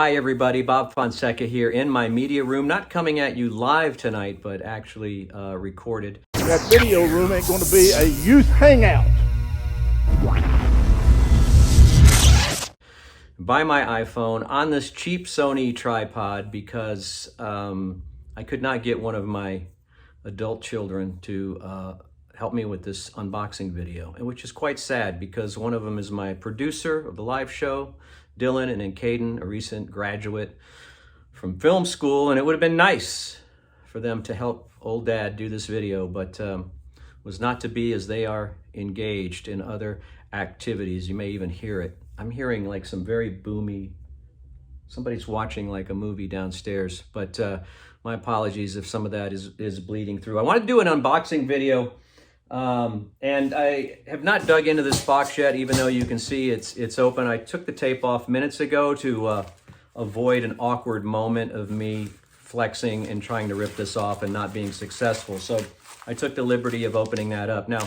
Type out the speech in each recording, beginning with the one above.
Hi everybody, Bob Fonseca here in my media room, not coming at you live tonight, but actually recorded. That video room ain't going to be a youth hangout. By my iPhone on this cheap Sony tripod because I could not get one of my adult children to help me with this unboxing video, and which is quite sad because one of them is my producer of the live show, Dylan, and then Caden, a recent graduate from film school, and it would have been nice for them to help old dad do this video, but was not to be as they are engaged in other activities. You may even hear it. I'm hearing like some very boomy, somebody's watching like a movie downstairs, but my apologies if some of that is bleeding through. I want to do an unboxing video, and I have not dug into this box yet, even though you can see it's open. I took the tape off minutes ago to avoid an awkward moment of me flexing and trying to rip this off and not being successful. So I took the liberty of opening that up. Now,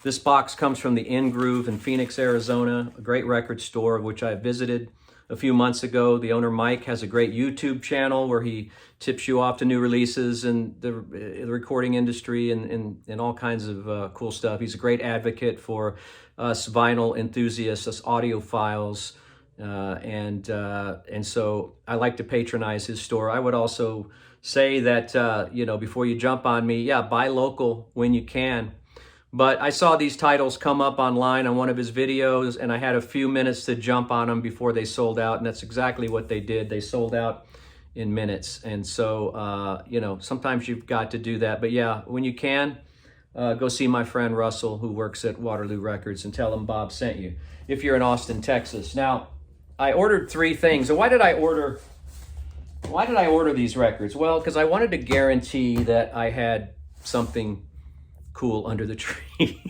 this box comes from the In Groove in Phoenix, Arizona, a great record store of which I visited a few months ago. The owner, Mike, has a great YouTube channel where he tips you off to new releases and the recording industry and all kinds of cool stuff. He's a great advocate for us vinyl enthusiasts, us audiophiles, and so I like to patronize his store. I would also say that, before you jump on me, yeah, buy local when you can. But I saw these titles come up online on one of his videos, and I had a few minutes to jump on them before they sold out, and that's exactly what they did. They sold out in minutes, and so, sometimes you've got to do that. But yeah, when you can, go see my friend Russell, who works at Waterloo Records, and tell him Bob sent you, if you're in Austin, Texas. Now, I ordered 3 things. And why did I order these records? Well, because I wanted to guarantee that I had something cool under the tree.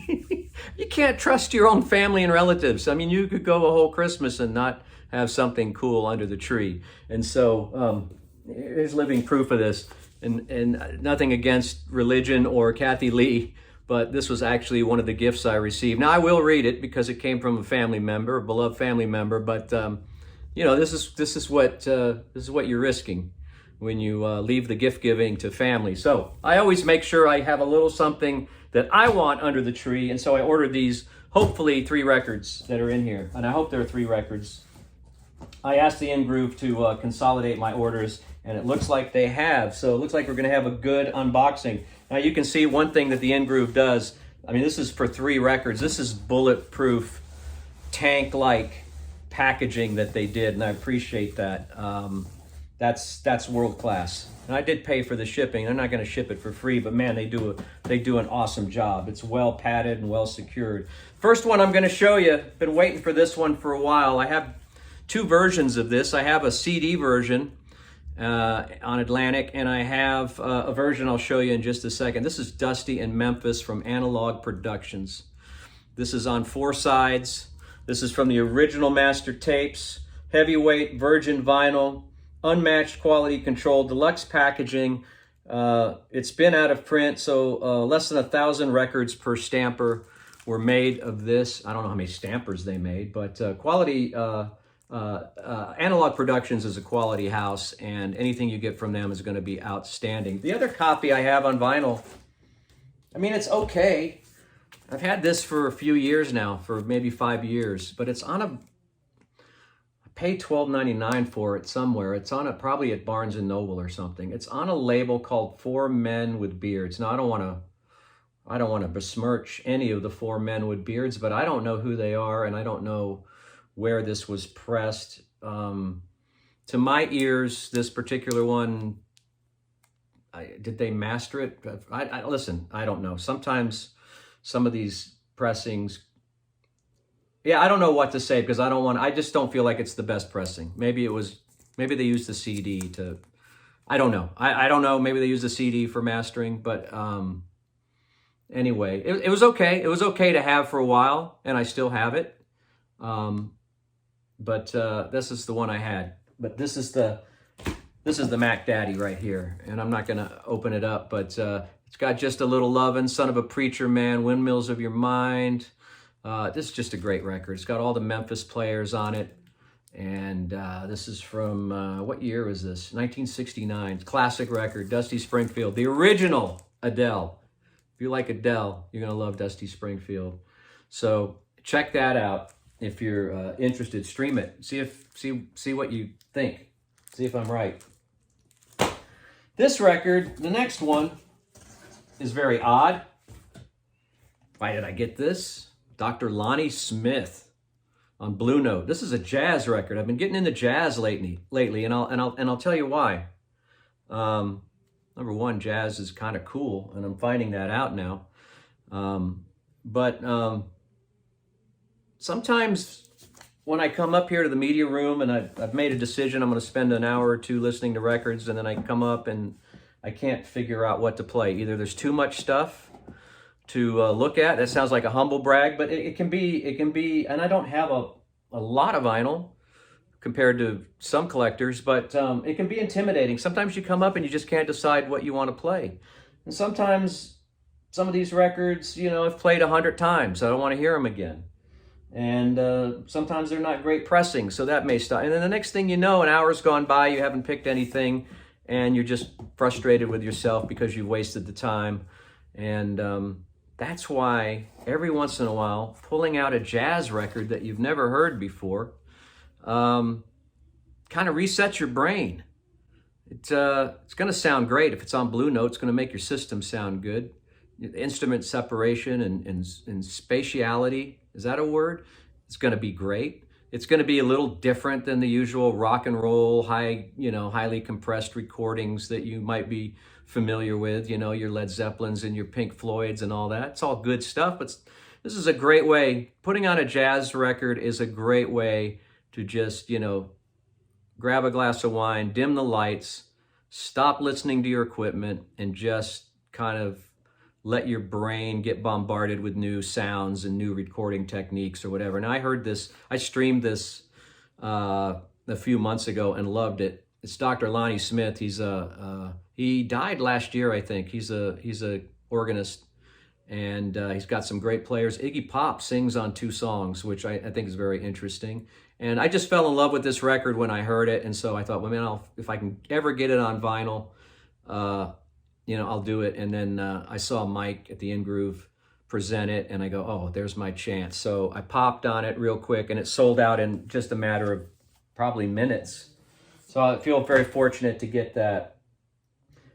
You can't trust your own family and relatives. I mean, you could go a whole Christmas and not have something cool under the tree. And so here's living proof of this. And nothing against religion or Kathy Lee, but this was actually one of the gifts I received. Now, I will read it because it came from a family member, a beloved family member, but this is what you're risking when you leave the gift giving to family. So I always make sure I have a little something that I want under the tree, and so I ordered these, hopefully 3 records that are in here, and I hope there are 3 records. I asked the In Groove to consolidate my orders, and it looks like they have, so it looks like we're going to have a good unboxing. Now you can see one thing that the In Groove does. I mean, this is for 3 records. This is bulletproof, tank-like packaging that they did, and I appreciate that. That's world class. And I did pay for the shipping. I'm not going to ship it for free, but man, they do an awesome job. It's well padded and well secured. First one I'm going to show you. Been waiting for this one for a while. I have 2 versions of this. I have a CD version on Atlantic, and I have a version I'll show you in just a second. This is Dusty and Memphis from Analog Productions. This is on 4 sides. This is from the original master tapes, heavyweight virgin vinyl, unmatched quality control, deluxe packaging. It's been out of print, so less than 1,000 records per stamper were made of this. I don't know how many stampers they made, but quality, Analog Productions is a quality house, and anything you get from them is going to be outstanding. The other copy I have on vinyl, I mean, it's okay. I've had this for a few years now, for maybe 5 years, but it's on a, I paid $12.99 for it somewhere. It's on probably at Barnes & Noble or something. It's on a label called 4 Men with Beards. Now, I don't want to besmirch any of the 4 men with beards, but I don't know who they are, and I don't know where this was pressed. To my ears, this particular one, did they master it? Listen, I don't know. Sometimes some of these pressings, yeah, I don't know what to say because I just don't feel like it's the best pressing. Maybe they used the CD to, I don't know. I don't know. Maybe they used the CD for mastering, but anyway, it was okay. It was okay to have for a while, and I still have it. But this is the one I had. But this is the Mac Daddy right here, and I'm not gonna open it up, but it's got Just a Little Lovin', Son of a Preacher Man, Windmills of Your Mind. This is just a great record. It's got all the Memphis players on it. And this is from, what year was this? 1969. Classic record, Dusty Springfield, the original Adele. If you like Adele, you're going to love Dusty Springfield. So check that out if you're interested. Stream it. See what you think. See if I'm right. This record, the next one, is very odd. Why did I get this? Dr. Lonnie Smith on Blue Note. This is a jazz record. I've been getting into jazz lately, and I'll tell you why. Number one, jazz is kind of cool, and I'm finding that out now. But sometimes when I come up here to the media room and I've made a decision, I'm going to spend an hour or two listening to records, and then I come up and I can't figure out what to play. Either there's too much stuff to look at. That sounds like a humble brag, but it can be, and I don't have a lot of vinyl compared to some collectors, but it can be intimidating. Sometimes you come up and you just can't decide what you want to play. And sometimes some of these records, I've played 100 times. I don't want to hear them again. And sometimes they're not great pressing, so that may stop. And then the next thing you know, an hour's gone by, you haven't picked anything, and you're just frustrated with yourself because you've wasted the time. And that's why every once in a while, pulling out a jazz record that you've never heard before kind of resets your brain. It's going to sound great. If it's on Blue Note, it's going to make your system sound good. Instrument separation and spatiality, is that a word? It's going to be great. It's going to be a little different than the usual rock and roll, highly compressed recordings that you might be familiar with, your Led Zeppelins and your Pink Floyds and all that. It's all good stuff, but this is a great way. Putting on a jazz record is a great way to just, grab a glass of wine, dim the lights, stop listening to your equipment, and just kind of let your brain get bombarded with new sounds and new recording techniques or whatever. And I streamed this a few months ago and loved it. It's Dr. Lonnie Smith. He died last year, I think. He's a organist, and he's got some great players. Iggy Pop sings on 2 songs, which I think is very interesting. And I just fell in love with this record when I heard it, and so I thought, well, man, if I can ever get it on vinyl, I'll do it. And then I saw Mike at the In Groove present it, and I go, oh, there's my chance. So I popped on it real quick, and it sold out in just a matter of probably minutes. So I feel very fortunate to get that.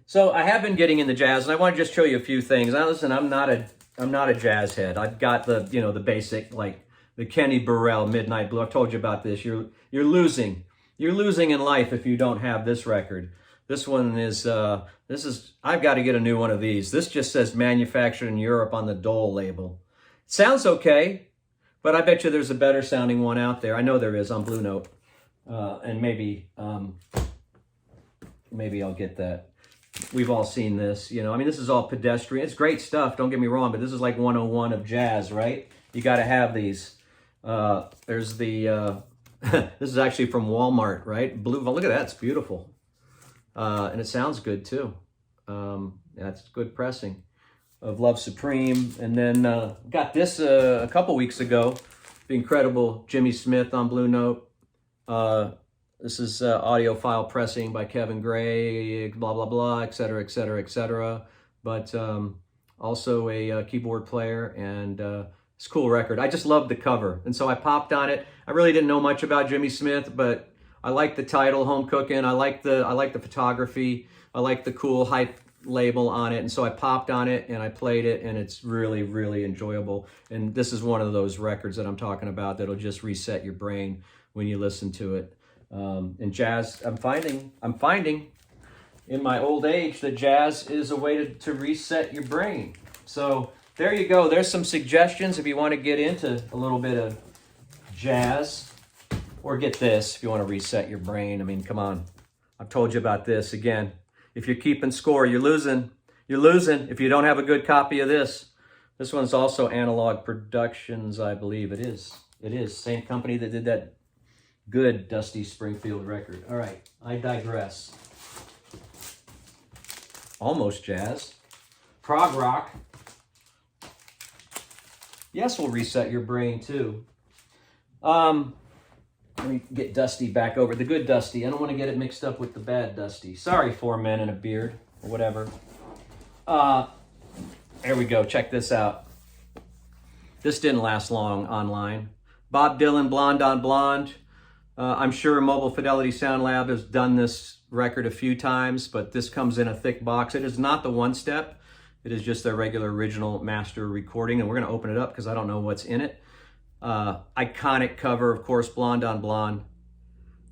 So I have been getting into jazz, and I want to just show you a few things. Now, listen, I'm not a jazz head. I've got the basic, like the Kenny Burrell Midnight Blue. I've told you about this. You're losing. You're losing in life if you don't have this record. This one is, I've got to get a new one of these. This just says manufactured in Europe on the Dole label. Sounds okay, but I bet you there's a better sounding one out there. I know there is on Blue Note. And maybe I'll get that. We've all seen this, this is all pedestrian. It's great stuff, don't get me wrong, but this is like 101 of jazz, right? You got to have these. There's the, this is actually from Walmart, right? Blue, look at that, it's beautiful. And it sounds good too. That's good pressing of Love Supreme. And then got this a couple weeks ago, the incredible Jimmy Smith on Blue Note. This is audiophile pressing by Kevin Gray, blah, blah, blah, et cetera, et cetera, et cetera. But also a keyboard player, and it's a cool record. I just loved the cover, and so I popped on it. I really didn't know much about Jimmy Smith, but I like the title, Home Cooking. I like the photography. I like the cool hype label on it, and so I popped on it and I played it, and it's really, really enjoyable. And this is one of those records that I'm talking about that'll just reset your brain when you listen to it. And jazz, I'm finding in my old age that jazz is a way to reset your brain. So there you go. There's some suggestions if you want to get into a little bit of jazz, or get this if you want to reset your brain. I mean, come on. I've told you about this. Again, if you're keeping score, you're losing. You're losing if you don't have a good copy of this. This one's also Analog Productions, I believe it is. It is. Same company that did that good Dusty Springfield record. All right, I digress. Almost jazz. Prog rock. Yes, will reset your brain too. Let me get Dusty back over, the good Dusty. I don't want to get it mixed up with the bad Dusty. Sorry, 4 men and a beard, or whatever. There we go, check this out. This didn't last long online. Bob Dylan, Blonde on Blonde. I'm sure Mobile Fidelity Sound Lab has done this record a few times, but this comes in a thick box. It is not the one step. It is just their regular original master recording, and we're gonna open it up because I don't know what's in it. Iconic cover, of course, Blonde on Blonde.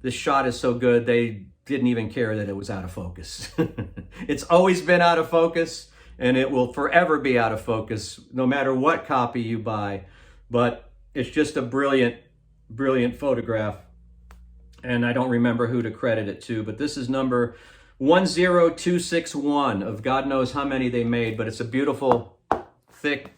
This shot is so good, they didn't even care that it was out of focus. It's always been out of focus, and it will forever be out of focus, no matter what copy you buy. But it's just a brilliant, brilliant photograph. And I don't remember who to credit it to, but this is number 10261 of God knows how many they made, but it's a beautiful, thick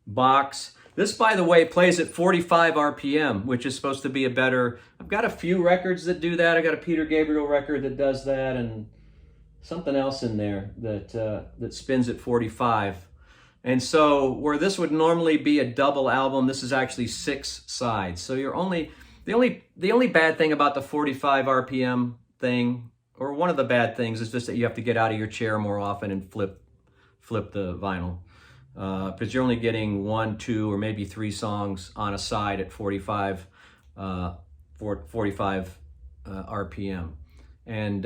box. This, by the way, plays at 45 RPM, which is supposed to be a better... I've got a few records that do that. I got a Peter Gabriel record that does that, and something else in there that spins at 45. And so where this would normally be a double album, this is actually 6 sides. So you're only... The only bad thing about the 45 RPM thing, or one of the bad things, is just that you have to get out of your chair more often and flip the vinyl. Because you're only getting 1, 2, or maybe 3 songs on a side at 45 RPM. And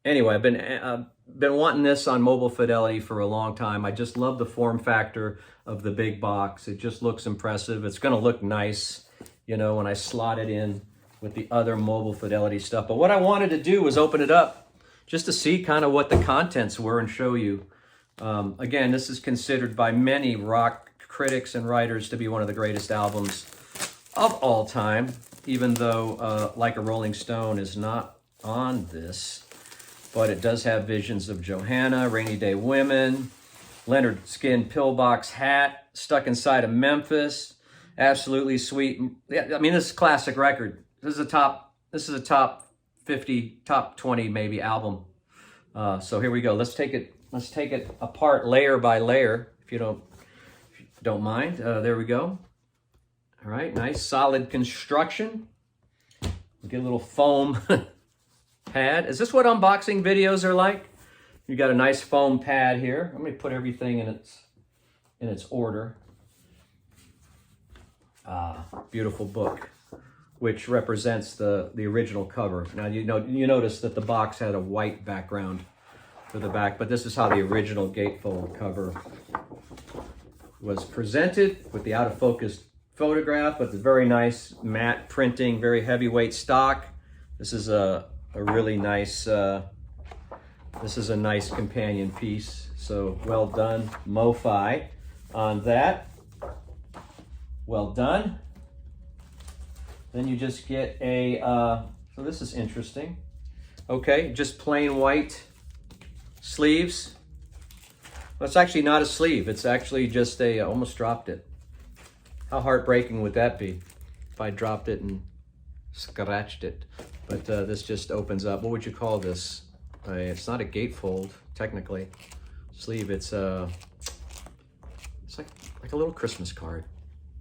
anyway, I've been wanting this on Mobile Fidelity for a long time. I just love the form factor of the big box. It just looks impressive. It's going to look nice, you know, when I slot it in with the other Mobile Fidelity stuff. But what I wanted to do was open it up just to see kind of what the contents were and show you. Again, this is considered by many rock critics and writers to be one of the greatest albums of all time, even though Like a Rolling Stone is not on this. But it does have Visions of Johanna, Rainy Day Women, Leonard Skin Pillbox Hat, Stuck Inside of Memphis, Absolutely Sweet. Yeah, I mean, this is a classic record. This is a top 50, top 20 maybe album. So here we go. Let's take it apart layer by layer, if you don't mind. There we go. All right, nice solid construction. Get a little foam pad. Is this what unboxing videos are like? You got a nice foam pad here. Let me put everything in its order. Beautiful book, which represents the original cover. Now you notice that the box had a white background for the back, but this is how the original gatefold cover was presented, with the out of focus photograph, but the very nice matte printing, very heavyweight stock. This is a really nice. This is a nice companion piece. So well done, MoFi, on that. Well done. Then you just get a, so this is interesting. Okay, just plain white sleeves. Well, it's actually not a sleeve. It's actually just a, almost dropped it. How heartbreaking would that be if I dropped it and scratched it? But this just opens up. What would you call this? It's not a gatefold, technically. Sleeve, it's like a little Christmas card.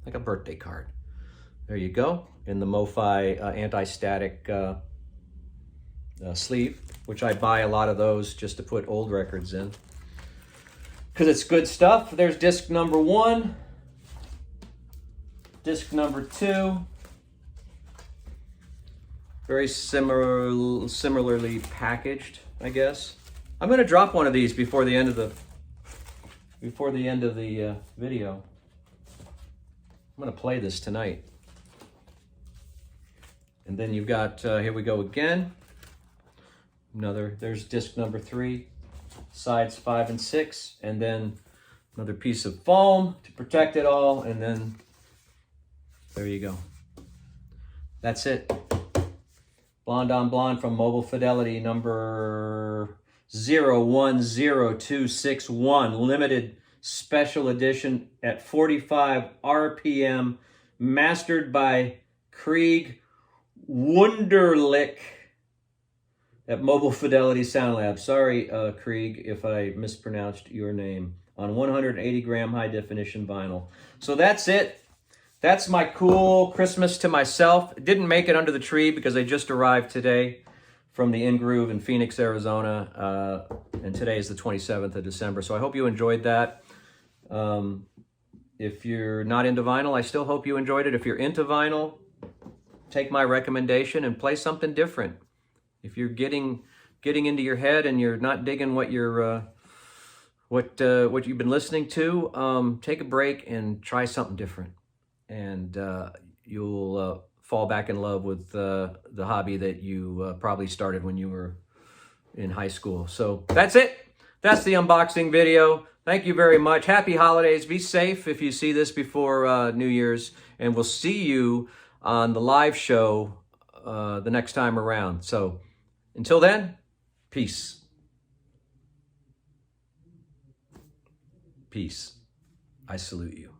Like a birthday card. There you go, in the MoFi anti-static sleeve, which I buy a lot of those just to put old records in, because it's good stuff. There's disc number 1, disc number 2, very similarly packaged, I guess. I'm going to drop one of these before the end of the video. I'm going to play this tonight. And then you've got, here we go again. There's disc number 3, sides 5 and 6, and then another piece of foam to protect it all, and then there you go. That's it. Blonde on Blonde from Mobile Fidelity, number 010261, limited special edition at 45 RPM, mastered by Krieg Wunderlich at Mobile Fidelity Sound Lab. Sorry, Krieg, if I mispronounced your name. On 180 gram high definition vinyl. So that's it. that's my cool Christmas to myself. Didn't make it under the tree because I just arrived today from the In Groove in Phoenix, Arizona. And today is the 27th of December. So I hope you enjoyed that. If you're not into vinyl, I still hope you enjoyed it. If you're into vinyl, take my recommendation and play something different. If you're getting into your head and you're not digging what you're what you've been listening to, take a break and try something different, and you'll fall back in love with the hobby that you probably started when you were in high school. So that's it. That's the unboxing video. Thank you very much. Happy holidays. Be safe if you see this before New Year's, and we'll see you on the live show the next time around. So until then, peace. Peace. I salute you.